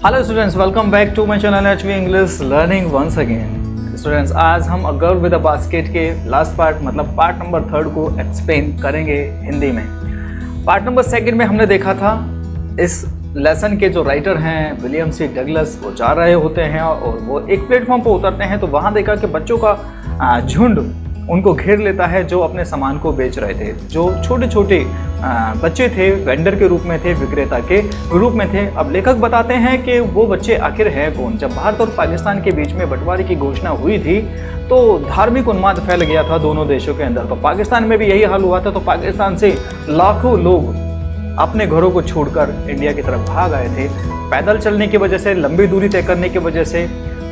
Hello students, welcome back to my channel HV English learning once again. Students, आज हम a girl with a basket के last part मतलब part number 3 को explain करेंगे हिंदी में। Part number 2 में हमने देखा था इस लेसन के जो राइटर हैं विलियम सी डगलस, वो जा रहे होते हैं और वो एक प्लेटफॉर्म पर उतरते हैं तो वहाँ देखा कि बच्चों का झुंड उनको घेर लेता है जो अपने सामान को बेच रहे थे। जो छोटे छोटे बच्चे थे, वेंडर के रूप में थे, विक्रेता के रूप में थे। अब लेखक बताते हैं कि वो बच्चे आखिर हैं कौन। जब भारत और पाकिस्तान के बीच में बंटवारे की घोषणा हुई थी तो धार्मिक उन्माद फैल गया था दोनों देशों के अंदर। तो पाकिस्तान में भी यही हाल हुआ था। तो पाकिस्तान से लाखों लोग अपने घरों को छोड़कर इंडिया की तरफ भाग आए थे। पैदल चलने की वजह से, लंबी दूरी तय करने की वजह से,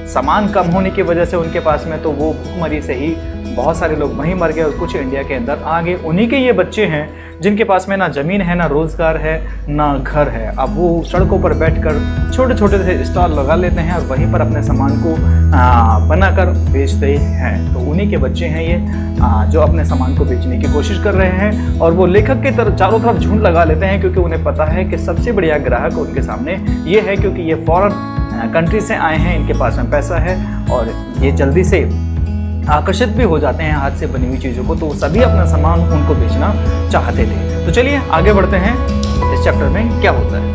सामान कम होने की वजह से उनके पास में, तो वो भूखमरी से ही बहुत सारे लोग वहीं मर गए और कुछ इंडिया के अंदर आ गए। उन्हीं के ये बच्चे हैं जिनके पास में ना ज़मीन है, ना रोज़गार है, ना घर है। अब वो सड़कों पर बैठकर छोटे छोटे से स्टॉल लगा लेते हैं और वहीं पर अपने सामान को बनाकर बेचते हैं। तो उन्हीं के बच्चे हैं ये जो अपने सामान को बेचने की कोशिश कर रहे हैं। और वो लेखक के चारों तरफ झुंड लगा लेते हैं क्योंकि उन्हें पता है कि सबसे बढ़िया ग्राहक उनके सामने ये है, क्योंकि ये फॉरेन कंट्री से आए हैं, इनके पास में पैसा है और ये जल्दी से आकर्षित भी हो जाते हैं हाथ से बनी हुई चीज़ों को। तो सभी अपना सामान उनको बेचना चाहते थे। तो चलिए आगे बढ़ते हैं, इस चैप्टर में क्या होता है।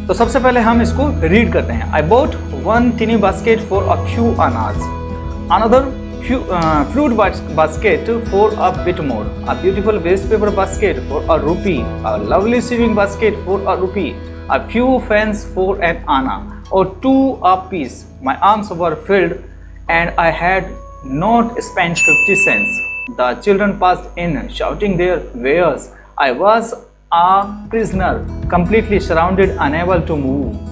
तो सबसे पहले हम इसको रीड करते हैं। I bought one टिनी basket for a few अनाज, another fruit basket for a bit more, a beautiful waste paper basket for a rupee, a lovely sewing basket for a rupee, a few fans for an anna, or 2 apiece. My arms were filled and I had not spent 50 cents. The children passed in shouting their wares. I was a prisoner, completely surrounded, unable to move.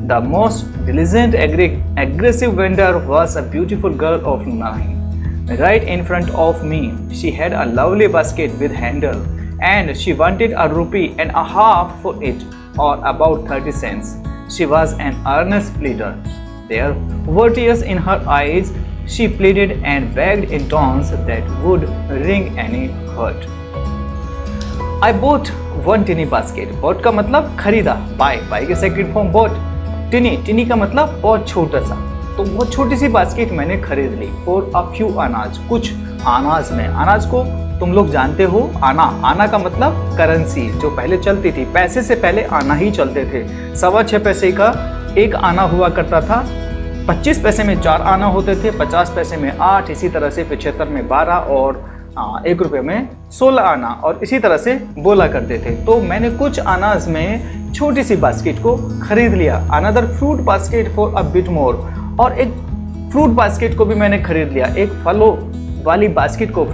The most diligent, aggressive vendor was a beautiful girl of 9. Right in front of me, she had a lovely basket with handle, and she wanted a rupee and a half for it, or about 30 cents. She was an earnest pleader. There were tears in her eyes. She pleaded and begged in tones that would wring any heart. I bought one tiny basket. Bought का मतलब खरीदा, buy के second form bought. टिनी का मतलब बहुत छोटा सा, तो बहुत छोटी सी बास्केट मैंने खरीद ली। फॉर अ फ्यू अनाज, कुछ अनाज में। अनाज को तुम लोग जानते हो, आना का मतलब करेंसी जो पहले चलती थी। पैसे से पहले आना ही चलते थे। 6.25 पैसे का एक आना हुआ करता था, 25 पैसे में 4 आना होते थे, 50 पैसे में 8, इसी तरह से 75 में 12 और 1 रुपये में 16 आना, और इसी तरह से बोला करते थे। तो मैंने कुछ अनाज में छोटी सी बास्केट को खरीद लिया। Another fruit basket for a bit more, और एक फ्रूट बास्केट को भी मैंने खरीद लिया। एक फलों वाली बास्केट को,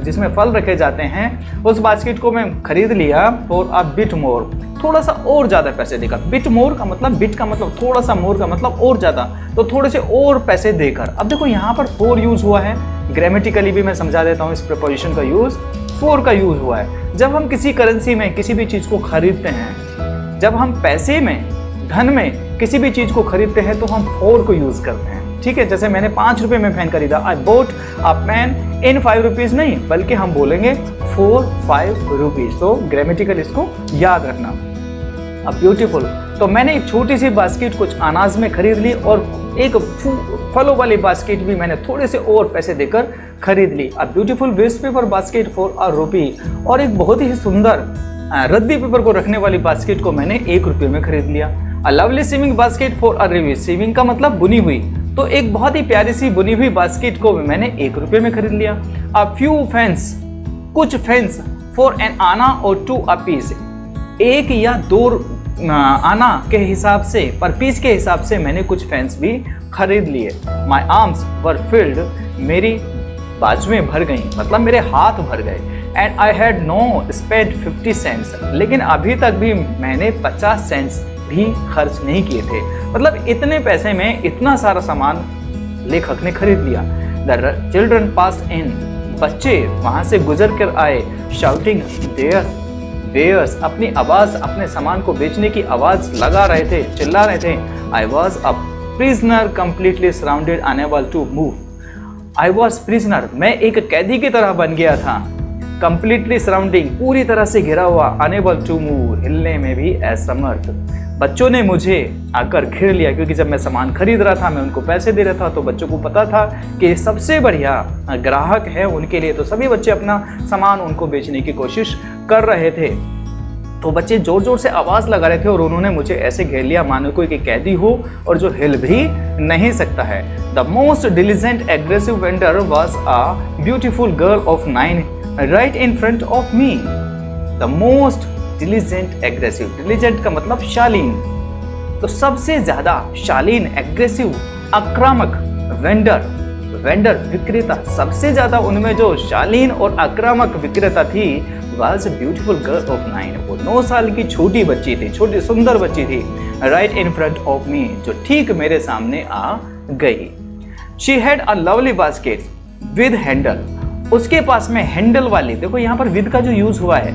जिसमें फल रखे जाते हैं, उस बास्केट को मैं खरीद लिया फॉर अ बिट मोर, थोड़ा सा और ज़्यादा पैसे देकर। बिट मोर का मतलब, बिट का मतलब थोड़ा सा, मोर का मतलब और ज़्यादा, तो थोड़े से और पैसे देकर। अब देखो यहाँ पर फॉर यूज़ हुआ है, ग्रामेटिकली भी मैं समझा देता हूँ। इस प्रीपोजिशन का यूज़, फॉर का यूज़ हुआ है। जब हम किसी करेंसी में किसी भी चीज़ को खरीदते हैं, जब हम पैसे में, धन में किसी भी चीज़ को खरीदते हैं तो हम फॉर को यूज़ करते हैं। ठीक है, जैसे मैंने 5 रुपये में पेन खरीदा, I bought a pen in 5 rupees नहीं, बल्कि हम बोलेंगे फॉर 5 रुपीज़। तो ग्रामेटिकल इसको याद रखना। अब ब्यूटीफुल, तो मैंने एक छोटी सी बास्केट कुछ अनाज में खरीद ली और एक फलों वाली बास्केट भी मैंने थोड़े से और पैसे देकर खरीद ली। A beautiful waste paper basket for a rupee, और एक बहुत ही सुंदर रद्दी पेपर को रखने वाली बास्केट को मैंने 1 रुपये में खरीद लिया। A lovely sewing basket for a rupee, sewing का मतलब बुनी हुई, तो एक बहुत ही प्यारी सी बुनी हुई बास्केट को मैंने 1 रुपये में खरीद लिया। अ फ्यू फेंस, कुछ फेंस फॉर एन आना और 2 अ पीस, 1 या 2 आना के हिसाब से, पर पीस के हिसाब से मैंने कुछ फेंस भी खरीद लिए। माई आर्म्स वर फिल्ड, मेरी बाजुएं भर गई, मतलब मेरे हाथ भर गए। And I had no spend 50 cents, लेकिन अभी तक भी मैंने 50 सेंट्स भी खर्च नहीं किए थे। मतलब इतने पैसे में इतना सारा सामान लेखक ने खरीद लिया। द चिल्ड्रन पास्ड इन, बच्चे वहाँ से गुजर कर आए। शाउटिंग देयर वेयर्स, अपनी आवाज़, अपने सामान को बेचने की आवाज़ लगा रहे थे, चिल्ला रहे थे। I was a prisoner, completely surrounded, unable to move. I was prisoner, मैं एक कैदी की तरह बन गया था। कंप्लीटली सराउंडिंग, पूरी तरह से घिरा हुआ। अनेबल टू मूव, हिलने में भी असमर्थ। बच्चों ने मुझे आकर घेर लिया, क्योंकि जब मैं सामान खरीद रहा था, मैं उनको पैसे दे रहा था, तो बच्चों को पता था कि सबसे बढ़िया ग्राहक है उनके लिए, तो सभी बच्चे अपना सामान उनको बेचने की कोशिश कर रहे थे। तो बच्चे जोर जोर से आवाज़ लगा रहे थे और उन्होंने मुझे ऐसे घेर लिया मानो कोई कि कैदी हो और जो हिल भी नहीं सकता है। The most diligent aggressive vendor was a beautiful girl of 9 right in front of me. The most diligent aggressive, diligent का मतलब शालीन, तो सबसे ज्यादा शालीन, एग्रेसिव, आक्रामक, वेंडर विक्रेता, सबसे ज्यादा उनमें जो शालीन और आक्रामक विक्रेता थी was a beautiful girl of 9, वो 9 साल की छोटी बच्ची थी, छोटी सुंदर बच्ची थी। right in front of me, जो ठीक मेरे सामने आ गई। she had a lovely basket with handle, उसके पास में हैंडल वाली, देखो यहाँ पर विद का जो यूज हुआ है,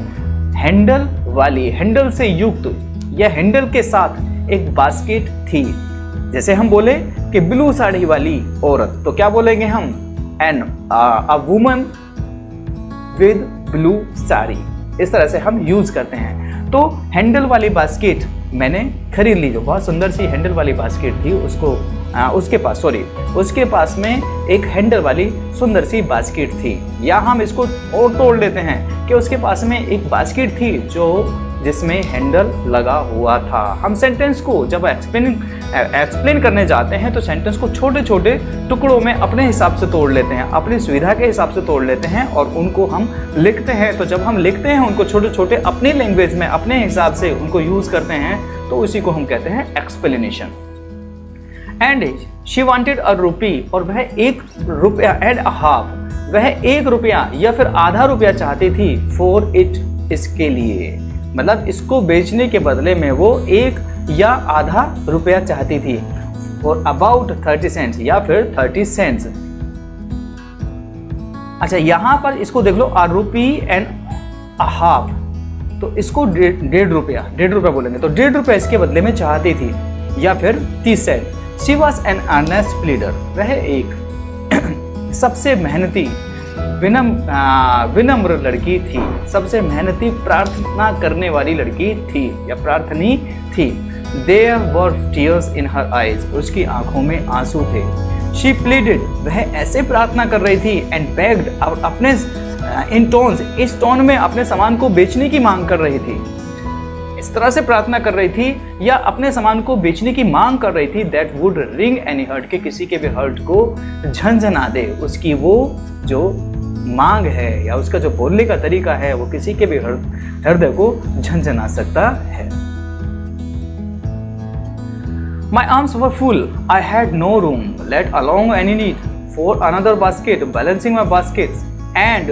हैंडल वाली, हैंडल से युक्त या हैंडल के साथ एक बास्केट थी। जैसे हम बोले कि ब्लू साड़ी वाली औरत, तो क्या बोलेंगे हम? A woman with blue sari, इस तरह से हम यूज करते हैं। तो हैंडल वाली बास्केट मैंने खरीद ली, जो बहुत सुंदर सी हैंडल वाली बास्केट थी, उसके पास में एक हैंडल वाली सुंदर सी बास्केट थी। या हम इसको और तोड़ लेते हैं कि उसके पास में एक बास्केट थी जिसमें हैंडल लगा हुआ था। हम सेंटेंस को जब एक्सप्लेन करने जाते हैं तो सेंटेंस को छोटे छोटे टुकड़ों में अपने हिसाब से तोड़ लेते हैं, अपनी सुविधा के हिसाब से तोड़ लेते हैं और उनको हम लिखते हैं। तो जब हम लिखते हैं उनको छोटे छोटे अपनी लैंग्वेज में अपने हिसाब से उनको यूज करते हैं, तो उसी को हम कहते हैं explanation. And she wanted a rupee, और वह 1 रुपया एंड अ हाफ, वह 1 रुपया या फिर आधा रुपया चाहती थी फॉर इट, इसके लिए, मतलब इसको बेचने के बदले में वो 1 या आधा रुपया चाहती थी। फॉर अबाउट 30 सेंट्स या फिर 30 सेंट्स। अच्छा, यहां पर इसको देख लो, अ रुपी एंड अ हाफ, तो इसको 1.5 रुपया बोलेंगे, तो 1.5 रुपया इसके बदले में चाहती थी या फिर 30 cent. She was an earnest pleader, वह एक सबसे मेहनती विनम्र लड़की थी, सबसे मेहनती प्रार्थना करने वाली लड़की थी या प्रार्थनी थी। There were tears in her eyes, उसकी आंखों में आंसू थे। She pleaded, वह ऐसे प्रार्थना कर रही थी, and begged, और अपने in tones, इस टोन में अपने सामान को बेचने की मांग कर रही थी, इस तरह से प्रार्थना कर रही थी या अपने सामान को बेचने की मांग कर रही थी। That would wring any hurt, के किसी के भी हर्ट को झंझना दे, उसकी वो जो मांग है या उसका जो बोलने का तरीका है वो किसी के भी हृदय को झंझना सकता है। My arms were full, I had no room, let alone any need for another basket, balancing my baskets and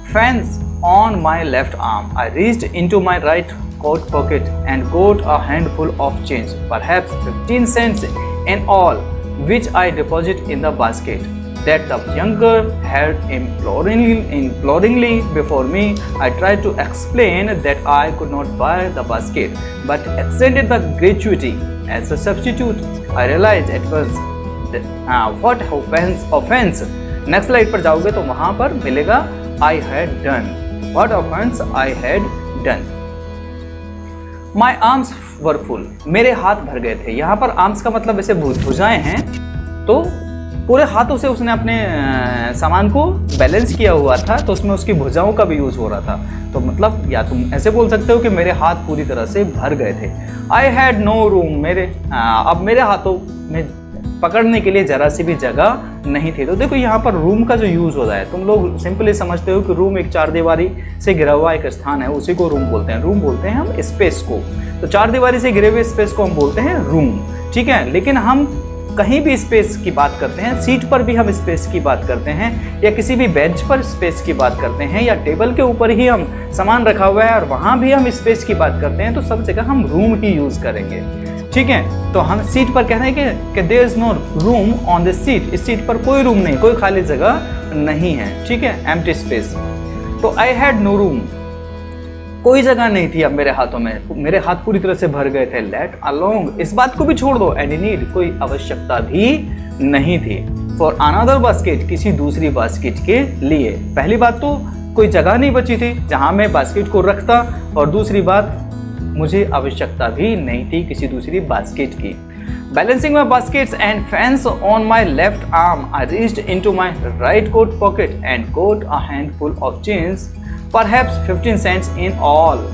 fans on my left arm. I reached into my right coat pocket and got a handful of change, perhaps 15 cents in all, which I deposited in the basket that the young girl held imploringly before me. I tried to explain that I could not buy the basket, but accepted the gratuity as a substitute. I realized at once that what offense. Next slide पर जाओगे तो वहाँ पर मिलेगा I had done. What offense I had done. My arms were full. मेरे हाथ भर गए थे। यहाँ पर arms का मतलब वैसे भुजाएं हैं, तो पूरे हाथों से उसने अपने सामान को बैलेंस किया हुआ था, तो उसमें उसकी भुजाओं का भी यूज हो रहा था। तो मतलब या तुम ऐसे बोल सकते हो कि मेरे हाथ पूरी तरह से भर गए थे। आई हैड नो रूम, अब मेरे हाथों में पकड़ने के लिए जरा सी भी जगह नहीं थी। तो देखो यहाँ पर रूम का जो यूज होता है, तुम लोग सिंपली समझते हो कि रूम एक 4 दीवारी से घिरा हुआ एक स्थान है, उसी को रूम बोलते हैं। रूम बोलते हैं हम स्पेस को, तो 4 दीवारी से घिरे हुए स्पेस को हम बोलते हैं रूम, ठीक है। लेकिन हम कहीं भी स्पेस की बात करते हैं, सीट पर भी हम स्पेस की बात करते हैं, या किसी भी बेंच पर स्पेस की बात करते हैं, या टेबल के ऊपर ही हम सामान रखा हुआ है और वहाँ भी हम स्पेस की बात करते हैं, तो सब जगह हम रूम ही यूज करेंगे, ठीक है। तो हम सीट पर कहते हैं कि there is no room on the seat, इस सीट पर कोई रूम नहीं, कोई खाली जगह नहीं है, ठीक है, एम्प्टी स्पेस। तो आई हैड नो रूम, कोई जगह नहीं थी अब मेरे हाथों में, मेरे हाथ पूरी तरह से भर गए थे। लेट अलोंग, इस बात को भी छोड़ दो, एनी नीड, कोई आवश्यकता भी नहीं थी। फॉर अनदर बास्केट, किसी दूसरी बास्केट के लिए। पहली बात तो कोई जगह नहीं बची थी जहाँ मैं बास्केट को रखता, और दूसरी बात मुझे आवश्यकता भी नहीं थी किसी दूसरी बास्केट की। Balancing my baskets and fans on my left arm, I reached into my right coat pocket and got a handful of change, perhaps 15 cents in all.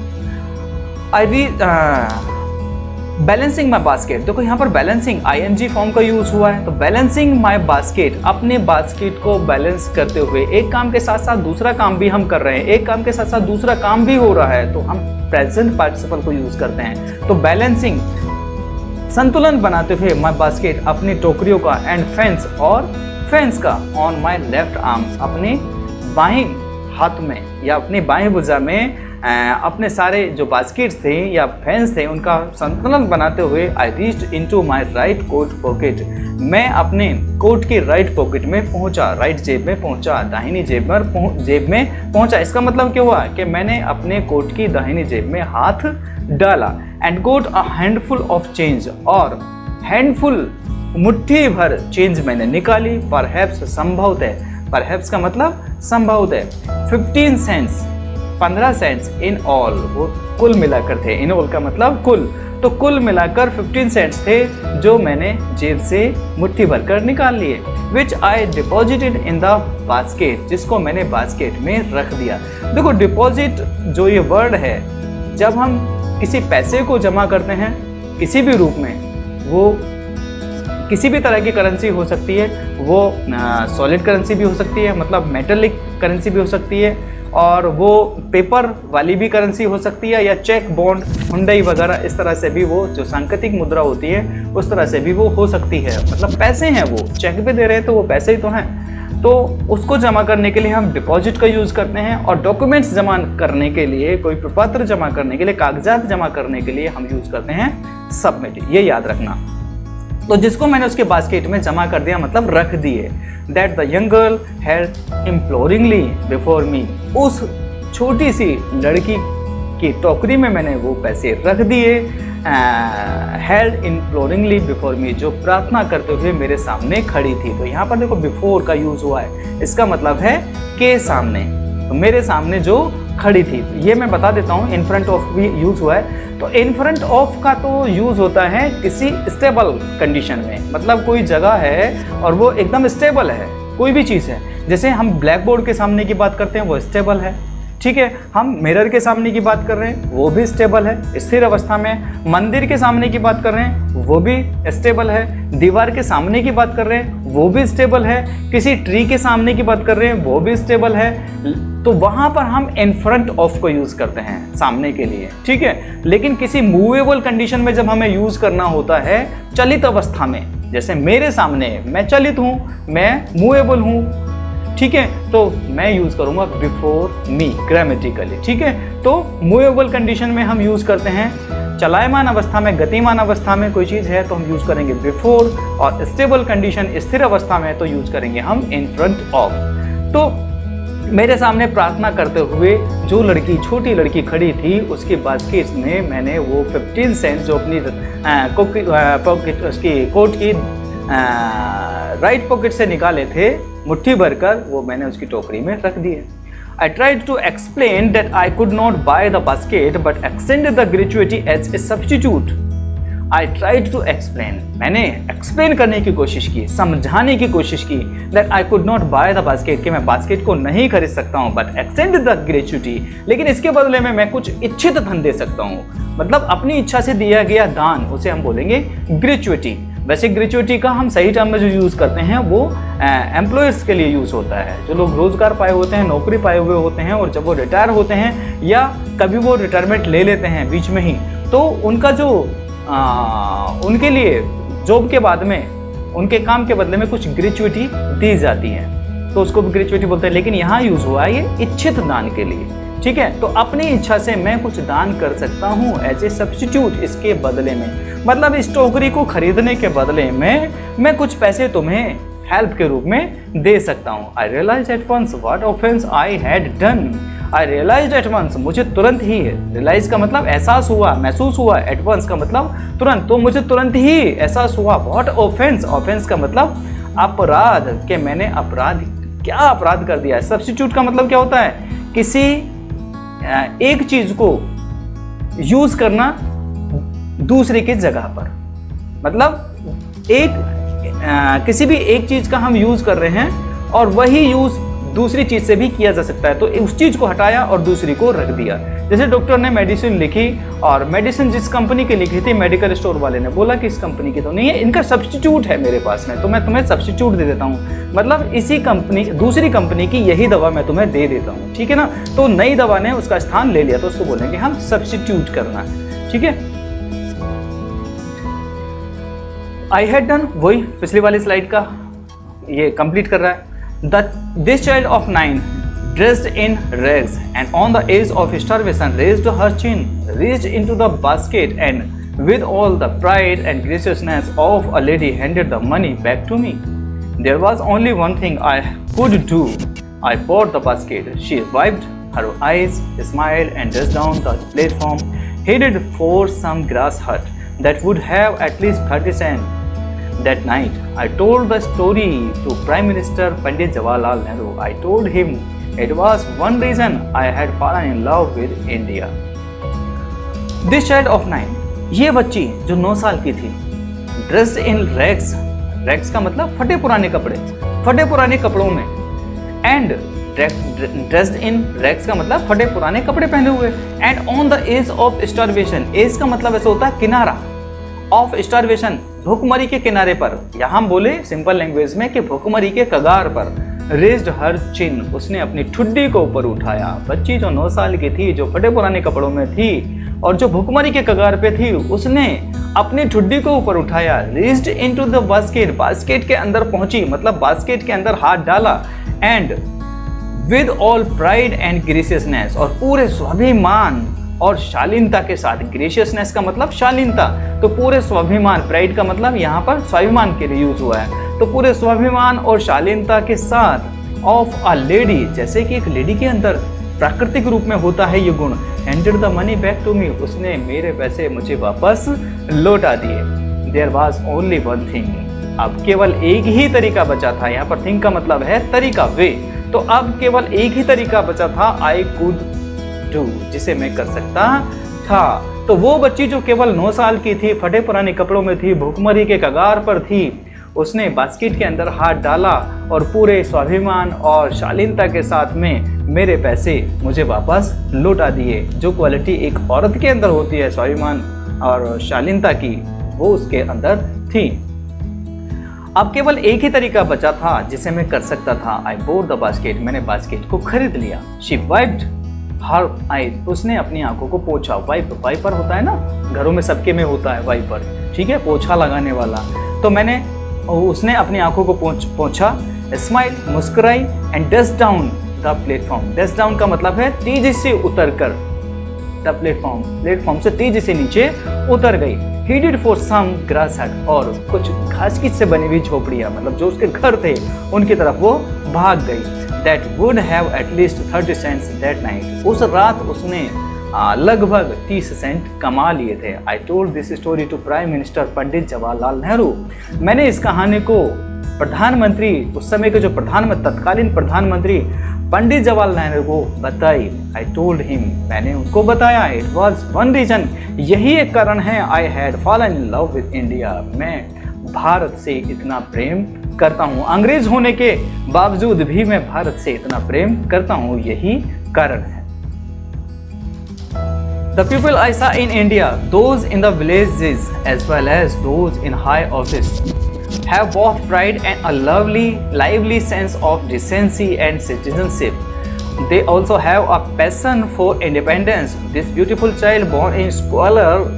Balancing my basket, देखो यहाँ पर बैलेंसिंग ING फॉर्म का use हुआ है। तो balancing माई basket, अपने basket को balance करते हुए, एक काम के साथ साथ दूसरा काम भी हम कर रहे हैं, एक काम के साथ साथ दूसरा काम भी हो रहा है, तो हम प्रेजेंट पार्टिसिपल को यूज करते हैं। तो बैलेंसिंग, संतुलन बनाते हुए माई बास्केट, अपनी टोकरियों का, एंड फेंस, और फेंस का, ऑन माई लेफ्ट आर्म, अपने बाएं हाथ में या अपनी बाएं भुजा में अपने सारे जो बास्केट्स थे या फेंस थे उनका संतुलन बनाते हुए I reached into my right coat pocket, मैं अपने कोट के राइट पॉकेट में पहुंचा, राइट जेब में पहुंचा, दाहिनी जेब में पहुंचा। इसका मतलब क्या हुआ कि मैंने अपने कोट की दाहिनी जेब में हाथ डाला, and got a handful of change, और हैंडफुल, मुट्ठी भर चेंज मैंने निकाली, परहैप्स, संभवतः, परहैप्स का मतलब संभवतः, 15 सेंट्स, 15 सेंट्स इन ऑल, वो कुल मिलाकर थे, इन ऑल का मतलब कुल, तो कुल मिलाकर 15 सेंट्स थे जो मैंने जेब से मुट्ठी भरकर निकाल लिए, विच आई डिपॉजिटेड इन द बास्केट, जिसको मैंने बास्केट में रख दिया। देखो डिपॉजिट जो ये वर्ड है, जब हम किसी पैसे को जमा करते हैं किसी भी रूप में, वो किसी भी तरह की करेंसी हो सकती है, वो सॉलिड करेंसी भी हो सकती है, मतलब मेटेलिक करेंसी भी हो सकती है, और वो पेपर वाली भी करेंसी हो सकती है, या चेक, बॉन्ड, हुंडई वगैरह, इस तरह से भी वो जो सांकेतिक मुद्रा होती है उस तरह से भी वो हो सकती है। मतलब पैसे हैं, वो चेक भी दे रहे हैं तो वो पैसे ही तो हैं। तो उसको जमा करने के लिए हम डिपॉजिट का यूज़ करते हैं, और डॉक्यूमेंट्स जमा करने के लिए, कोई प्रपत्र जमा करने के लिए, कागजात जमा करने के लिए हम यूज़ करते हैं सबमिट, ये याद रखना। तो जिसको मैंने उसके बास्केट में जमा कर दिया मतलब रख दिए। That the young girl had imploringly before me, उस छोटी सी लड़की की टोकरी में मैंने वो पैसे रख दिए, हैड इम्प्लोरिंगली बिफोर मी, जो प्रार्थना करते हुए मेरे सामने खड़ी थी। तो यहाँ पर देखो बिफोर का यूज हुआ है, इसका मतलब है के सामने, तो मेरे सामने जो खड़ी थी। ये मैं बता देता हूँ, इन फ्रंट ऑफ भी यूज हुआ है। तो इन फ्रंट ऑफ का तो यूज होता है किसी स्टेबल कंडीशन में, मतलब कोई जगह है और वो एकदम स्टेबल है, कोई भी चीज़ है। जैसे हम ब्लैक बोर्ड के सामने की बात करते हैं, वो स्टेबल है, ठीक है। हम मिरर के सामने की बात कर रहे हैं, वो भी स्टेबल है, स्थिर अवस्था में। मंदिर के सामने की बात कर रहे हैं, वो भी स्टेबल है। दीवार के सामने की बात कर रहे हैं, वो भी स्टेबल है। किसी ट्री के सामने की बात कर रहे हैं, वो भी स्टेबल है। तो वहाँ पर हम इन फ्रंट ऑफ को यूज़ करते हैं सामने के लिए, ठीक है। लेकिन किसी मूवेबल कंडीशन में जब हमें यूज़ करना होता है चलित अवस्था में, जैसे मेरे सामने मैं चलित हूँ, मैं मूवेबल हूँ, ठीक है, तो मैं यूज़ करूँगा बिफोर मी ग्रामेटिकली, ठीक है। तो मूवेबल कंडीशन में हम यूज़ करते हैं, चलायमान अवस्था में, गतिमान अवस्था में कोई चीज़ है तो हम यूज़ करेंगे बिफोर, और स्टेबल कंडीशन, स्थिर अवस्था में तो यूज़ करेंगे हम इन फ्रंट ऑफ। तो मेरे सामने प्रार्थना करते हुए जो लड़की, छोटी लड़की खड़ी थी, उसके बास्केट में मैंने वो 15 सेंट जो अपनी पॉकेट, उसकी कोट की राइट पॉकेट से निकाले थे, मुट्ठी भरकर वो मैंने उसकी टोकरी में रख दिए। I tried to explain that I could not buy the basket but extended the gratuity as a substitute. I tried to explain, मैंने explain करने की कोशिश की, समझाने की कोशिश की, that I could not buy the basket, कि मैं बास्केट को नहीं खरीद सकता हूँ, but extended the gratuity, लेकिन इसके बदले में मैं कुछ इच्छित धन दे सकता हूँ, मतलब अपनी इच्छा से दिया गया दान, उसे हम बोलेंगे ग्रेचुइटी। वैसे ग्रेचुइटी का हम सही टर्म में जो यूज़ करते हैं वो एम्प्लॉयर्स के लिए यूज़ होता है, जो लोग रोज़गार पाए होते हैं, नौकरी पाए हुए होते हैं, और जब वो रिटायर होते हैं या कभी वो रिटायरमेंट ले लेते हैं बीच में ही, तो उनका जो उनके लिए जॉब के बाद में उनके काम के बदले में कुछ ग्रेचुइटी दी जाती है, तो उसको भी ग्रेचुइटी बोलते हैं। लेकिन यहाँ यूज़ हुआ है ये इच्छित दान के लिए, ठीक है। तो अपनी इच्छा से मैं कुछ दान कर सकता हूँ एज ए सब्स्टिट्यूट, इसके बदले में, मतलब इस टोकरी को खरीदने के बदले में मैं कुछ पैसे तुम्हें हेल्प के रूप में दे सकता हूँ। I realise at once what offence I had done. I realise at once, मुझे तुरंत ही, रियलाइज का मतलब एहसास हुआ, महसूस हुआ, एट वंस का मतलब तुरंत, तो मुझे तुरंत ही एहसास हुआ। व्हाट ऑफेंस, ऑफेंस का मतलब अपराध कि मैंने क्या अपराध कर दिया है। सब्स्टिट्यूट का मतलब क्या होता है, किसी एक चीज को यूज करना दूसरे की जगह पर, मतलब किसी भी एक चीज का हम यूज कर रहे हैं और वही यूज दूसरी चीज से भी किया जा सकता है, तो उस चीज को हटाया और दूसरी को रख दिया। जैसे डॉक्टर ने मेडिसिन लिखी और मेडिसिन जिस कंपनी की लिखी थी, मेडिकल स्टोर वाले ने बोला कि इस कंपनी की तो नहीं है, इनका सब्स्टिट्यूट है मेरे पास में, तो मैं तुम्हें सब्स्टिट्यूट दे देता हूँ, मतलब दूसरी कंपनी की यही दवा मैं तुम्हें दे देता हूँ, ठीक है ना। तो नई दवा ने उसका स्थान ले लिया, तो उसको बोलेंगे हम सब्स्टिट्यूट करना, ठीक है। आई हैड डन, वही पिछली वाली स्लाइड का ये कंप्लीट कर रहा है। This child of 9, dressed in rags and on the edge of starvation, raised her chin, reached into the basket, and with all the pride and graciousness of a lady, handed the money back to me. There was only one thing I could do. I poured the basket. She wiped her eyes, smiled, and dashed down the platform, headed for some grass hut that would have at least 30 cents. That night, I told the story to Prime Minister Pandit Jawaharlal Nehru. I told him it was one reason I had fallen in love with India. This child of 9, ये बच्ची जो 9 साल की थी, dressed in rags, rags का मतलब फटे पुराने कपड़े, फटे पुराने कपड़ों में, and dressed in rags का मतलब फटे पुराने कपड़े पहने हुए, and on the edge of starvation, edge का मतलब ऐसा होता है किनारा, ऑफ स्टारवेशन भूखमरी के किनारे पर, यहाँ हम बोले सिंपल लैंग्वेज में कि भूखमरी के कगार पर, रेज्ड हर चिन, उसने अपनी ठुड्डी को ऊपर उठाया। बच्ची जो 9 साल की थी, जो फटे पुराने कपड़ों में थी और जो भूखमरी के कगार पे थी, उसने अपनी ठुड्डी को ऊपर उठाया। Raised into the basket, basket के अंदर पहुंची, मतलब बास्केट के अंदर हाथ डाला, and with all pride and graciousness, और पूरे स्वाभिमान और शालीनता के साथ, ग्रेशियसनेस का मतलब शालीनता, तो पूरे स्वाभिमान, प्राइड का मतलब यहाँ पर स्वाभिमान के लिए यूज हुआ है, तो पूरे स्वाभिमान और शालीनता के साथ ऑफ अ लेडी, जैसे कि एक लेडी के अंदर प्राकृतिक रूप में होता है ये गुण, handed the money back to me, उसने मेरे पैसे मुझे वापस लौटा दिए। There was only one thing, अब केवल एक ही तरीका बचा था, यहाँ पर थिंग का मतलब है तरीका, वे, तो अब केवल एक ही तरीका बचा था, आई कुड डू, जिसे मैं कर सकता था। तो वो बच्ची जो केवल 9 साल की थी, फटे पुराने कपड़ों में थी, भूखमरी के कगार पर थी, उसने बास्केट के अंदर हाथ डाला और पूरे स्वाभिमान और शालीनता के साथ में मेरे पैसे मुझे वापस लौटा दिए। जो क्वालिटी एक औरत के अंदर होती है, स्वाभिमान और शालीनता की, वो उसके अंदर थी। अब केवल एक ही तरीका बचा था जिसे मैं कर सकता था, आई बोर्ड द बास्केट, मैंने बास्केट को खरीद लिया। शी वाइप्ड हर आइज, उसने अपनी आंखों को पोंछा। वाइपर होता है ना, घरों में सबके में होता है वाइपर, ठीक है, पोछा लगाने वाला, तो उसने अपनी आंखों को पोंछा। स्माइल, मुस्कुराई, and dust down the platform, dust down का मतलब है तेजी से उतर कर, द प्लेटफॉर्म, प्लेटफॉर्म से तेजी से नीचे उतर गई। हेडेड फॉर सम ग्रास हट, और कुछ घास की से बनी हुई झोपड़ियाँ, मतलब जो उसके घर थे उनकी तरफ वो भाग गई। That would have at least 30 cents that night. उस रात उसने लगभग 30 सेंट कमा लिए थे। I told this story to Prime Minister Pandit Jawaharlal Nehru. मैंने इस कहानी को प्रधानमंत्री, उस समय के जो तत्कालीन प्रधानमंत्री पंडित जवाहरलाल नेहरू को बताई। I told him, मैंने उनको बताया। It was one reason, यही एक कारण है, I had fallen in love with India, मैं भारत से इतना प्रेम करता हूँ, अंग्रेज होने के बावजूद भी मैं भारत से इतना प्रेम करता हूँ, यही कारण है। The people I saw in India, those in the villages as well as those in high office, have both pride and a lively sense of decency and citizenship. They also have a passion for independence. This beautiful child, born in squalor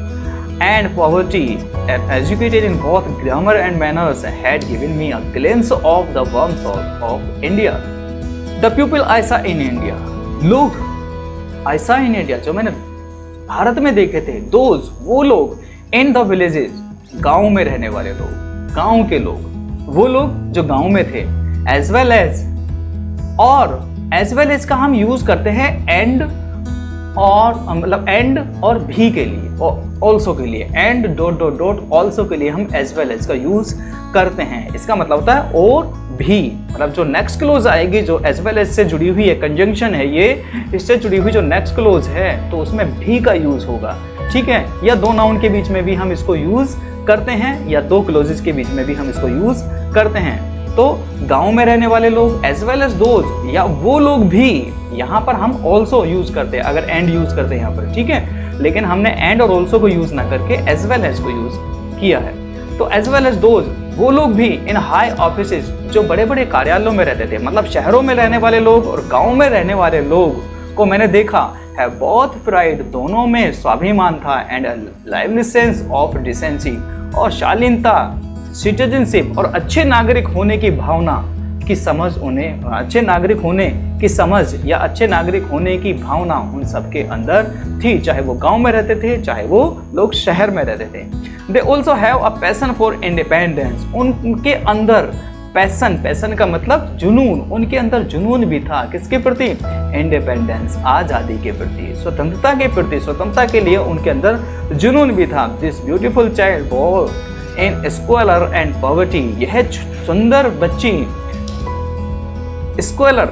and poverty and educated in both grammar and manners, had given me a glimpse of the warm soul of India. The people I saw in India, लोग I saw in India, जो मैंने भारत में देखे थे, those, वो लोग, in the villages, गाँव में रहने वाले लोग, गाँव के लोग, वो लोग जो गाँव में थे, as well as, और as well as का हम यूज करते हैं and और मतलब एंड और भी के लिए और ऑल्सो के लिए, and dot dot dot also के लिए हम एज वेल एज का यूज करते हैं। इसका मतलब होता है और भी, मतलब जो नेक्स्ट क्लोज आएगी जो एज वेल एज से जुड़ी हुई है, कंजंक्शन है ये, इससे जुड़ी हुई जो नेक्स्ट क्लोज है तो उसमें भी का यूज होगा, ठीक है। या दो नाउन के बीच में भी हम इसको यूज करते हैं, या दो क्लोजेस के बीच में भी हम इसको यूज करते हैं। तो गांव में रहने वाले लोग एज वेल एज दोज, या वो लोग भी, यहाँ पर हम ऑल्सो यूज करते हैं अगर एंड यूज करते हैं यहाँ पर, ठीक है। लेकिन हमने एंड और ऑल्सो को यूज ना करके एज वेल एज को यूज किया है। तो एज वेल एज दोज, वो लोग भी इन हाई ऑफिसेज, जो बड़े बड़े कार्यालयों में रहते थे, मतलब शहरों में रहने वाले लोग और गाँव में रहने वाले लोग को मैंने देखा है बहुत प्राइड, दोनों में स्वाभिमान था, and lively sense of decency, और शालीनता, सिटीजनशिप और अच्छे नागरिक होने की भावना की समझ उन्हें, अच्छे नागरिक होने की समझ या अच्छे नागरिक होने की भावना उन सबके अंदर थी, चाहे वो गांव में रहते थे चाहे वो लोग शहर में रहते थे। They also have a passion for independence, उनके अंदर पैशन, पैशन का मतलब जुनून, उनके अंदर जुनून भी था किसके प्रति, इंडिपेंडेंस, आज़ादी के प्रति, स्वतंत्रता के प्रति, स्वतंत्रता के लिए उनके अंदर जुनून भी था। This beautiful child born in squalor and poverty, यह सुंदर बच्ची स्क्वेलर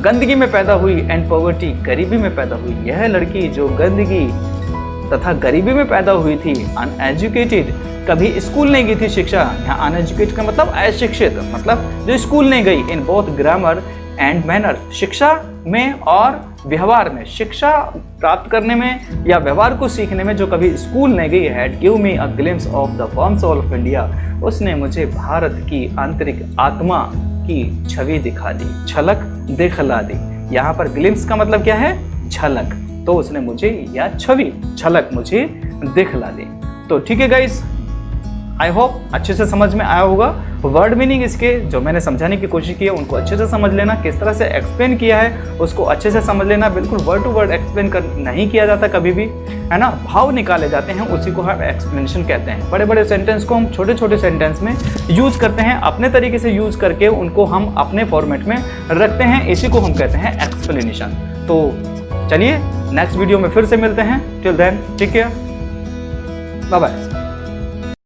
गंदगी में पैदा हुई, एंड पॉवर्टी गरीबी में पैदा हुई, यह लड़की जो गंदगी तथा गरीबी में पैदा हुई थी, अनएजुकेटेड, कभी स्कूल नहीं गई थी, शिक्षा, यहाँ अनएजुकेटेड का मतलब अशिक्षित, मतलब जो स्कूल नहीं गई, in both grammar and manner, शिक्षा में और व्यवहार में, शिक्षा प्राप्त करने में या व्यवहार को सीखने में जो कभी स्कूल नहीं गई है, give me a glimpse of the firm soul of India, उसने मुझे भारत की आंतरिक आत्मा की छवि दिखा दी, झलक दिखला दी। यहाँ पर ग्लिम्स का मतलब क्या है, झलक, तो उसने मुझे या छवि, झलक मुझे दिखला दी। तो ठीक है गाइस, आई होप अच्छे से समझ में आया होगा। वर्ड मीनिंग इसके जो मैंने समझाने की कोशिश की है उनको अच्छे से समझ लेना, किस तरह से एक्सप्लेन किया है उसको अच्छे से समझ लेना। बिल्कुल वर्ड टू वर्ड एक्सप्लेन नहीं किया जाता कभी भी, है ना, भाव निकाले जाते हैं, उसी को हम एक्सप्लेनेशन कहते हैं। बड़े बड़े सेंटेंस को हम छोटे छोटे सेंटेंस में यूज करते हैं, अपने तरीके से यूज करके उनको हम अपने फॉर्मेट में रखते हैं, इसी को हम कहते हैं एक्सप्लेनेशन। तो चलिए नेक्स्ट वीडियो में फिर से मिलते हैं, till then take care, bye bye.